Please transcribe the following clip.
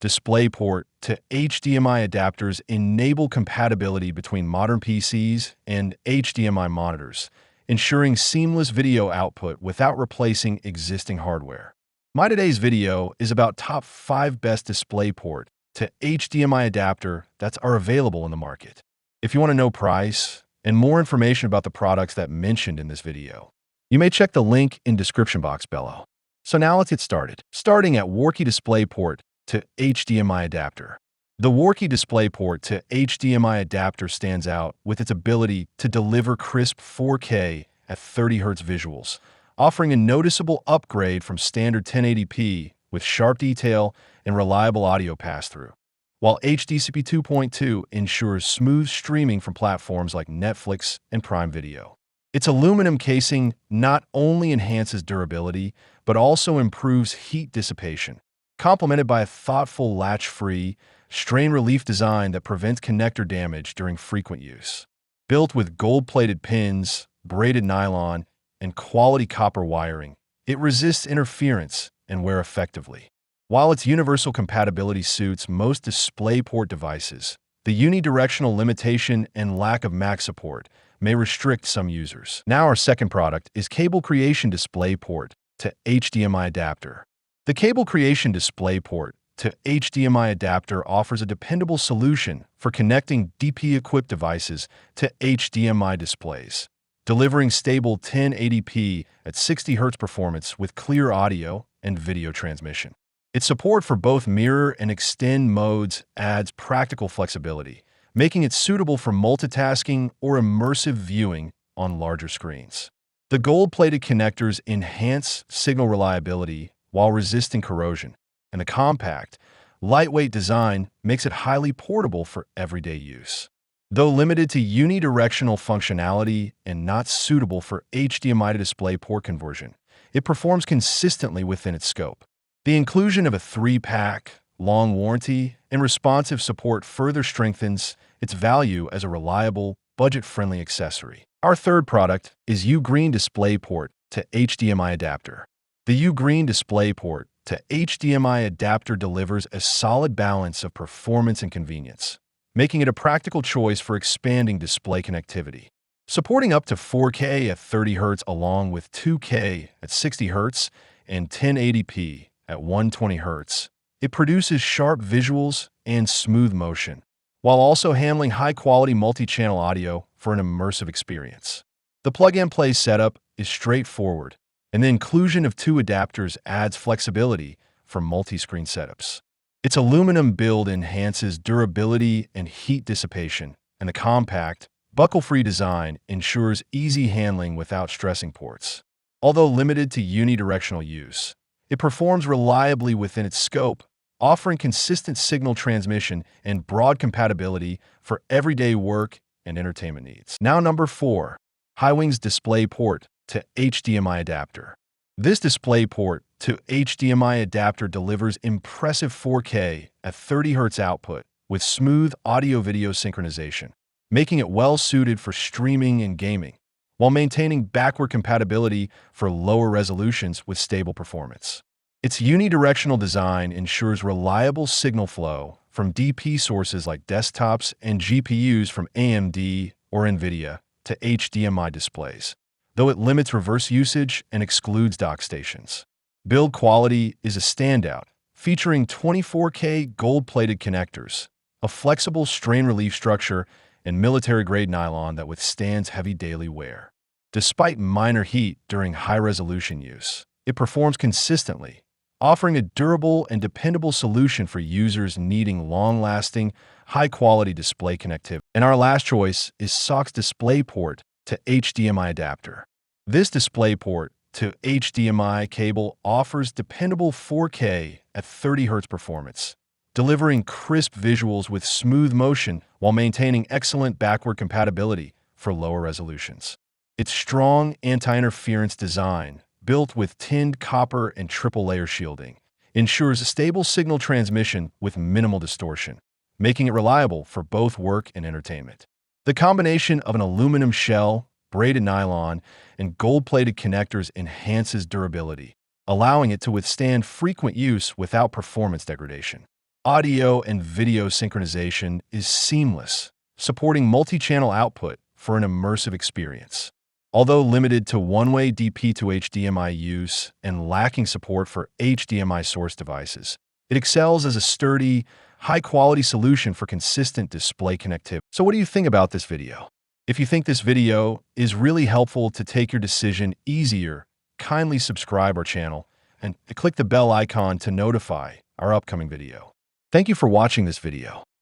DisplayPort to HDMI adapters enable compatibility between modern PCs and HDMI monitors, ensuring seamless video output without replacing existing hardware. My today's video is about top 5 best DisplayPort to HDMI adapter that are available in the market. If you want to know price and more information about the products that mentioned in this video, you may check the link in description box below. So now let's get started. Starting at Worky DisplayPort to HDMI adapter. The Worky DisplayPort to HDMI adapter stands out with its ability to deliver crisp 4K at 30Hz visuals, offering a noticeable upgrade from standard 1080p with sharp detail and reliable audio pass-through, while HDCP 2.2 ensures smooth streaming from platforms like Netflix and Prime Video. Its aluminum casing not only enhances durability, but also improves heat dissipation, complemented by a thoughtful latch-free, strain-relief design that prevents connector damage during frequent use. Built with gold-plated pins, braided nylon, and quality copper wiring, it resists interference and wear effectively. While its universal compatibility suits most DisplayPort devices, the unidirectional limitation and lack of Mac support may restrict some users. Now our second product is Cable Creation DisplayPort to HDMI adapter. The Cable Creation DisplayPort to HDMI adapter offers a dependable solution for connecting DP-equipped devices to HDMI displays, delivering stable 1080p at 60Hz performance with clear audio and video transmission. Its support for both mirror and extend modes adds practical flexibility, making it suitable for multitasking or immersive viewing on larger screens. The gold-plated connectors enhance signal reliability while resisting corrosion, and the compact, lightweight design makes it highly portable for everyday use. Though limited to unidirectional functionality and not suitable for HDMI to DisplayPort conversion, it performs consistently within its scope. The inclusion of a 3-pack, long warranty, and responsive support further strengthens its value as a reliable, budget-friendly accessory. Our third product is Ugreen DisplayPort to HDMI adapter. The Ugreen DisplayPort to HDMI adapter delivers a solid balance of performance and convenience, making it a practical choice for expanding display connectivity. Supporting up to 4K at 30Hz along with 2K at 60Hz and 1080p at 120Hz, it produces sharp visuals and smooth motion, while also handling high-quality multi-channel audio for an immersive experience. The plug-and-play setup is straightforward, and the inclusion of 2 adapters adds flexibility for multi-screen setups. Its aluminum build enhances durability and heat dissipation, and the compact, buckle-free design ensures easy handling without stressing ports. Although limited to unidirectional use, it performs reliably within its scope, offering consistent signal transmission and broad compatibility for everyday work and entertainment needs. Now number 4, Hiwings DisplayPort to HDMI adapter. This DisplayPort to HDMI adapter delivers impressive 4K at 30Hz output with smooth audio-video synchronization, making it well-suited for streaming and gaming, while maintaining backward compatibility for lower resolutions with stable performance. Its unidirectional design ensures reliable signal flow from DP sources like desktops and GPUs from AMD or NVIDIA to HDMI displays, though it limits reverse usage and excludes dock stations. Build quality is a standout, featuring 24K gold-plated connectors, a flexible strain relief structure, and military-grade nylon that withstands heavy daily wear. Despite minor heat during high-resolution use, it performs consistently, offering a durable and dependable solution for users needing long-lasting, high-quality display connectivity. And our last choice is SOX DisplayPort to HDMI adapter. This DisplayPort to HDMI cable offers dependable 4K at 30Hz performance, delivering crisp visuals with smooth motion while maintaining excellent backward compatibility for lower resolutions. Its strong anti-interference design, built with tinned copper and triple-layer shielding, ensures a stable signal transmission with minimal distortion, making it reliable for both work and entertainment. The combination of an aluminum shell, braided nylon, and gold-plated connectors enhances durability, allowing it to withstand frequent use without performance degradation. Audio and video synchronization is seamless, supporting multi-channel output for an immersive experience. Although limited to one-way DP to HDMI use and lacking support for HDMI source devices, it excels as a sturdy, high-quality solution for consistent display connectivity. So what do you think about this video? If you think this video is really helpful to take your decision easier, kindly subscribe our channel and click the bell icon to notify our upcoming video. Thank you for watching this video.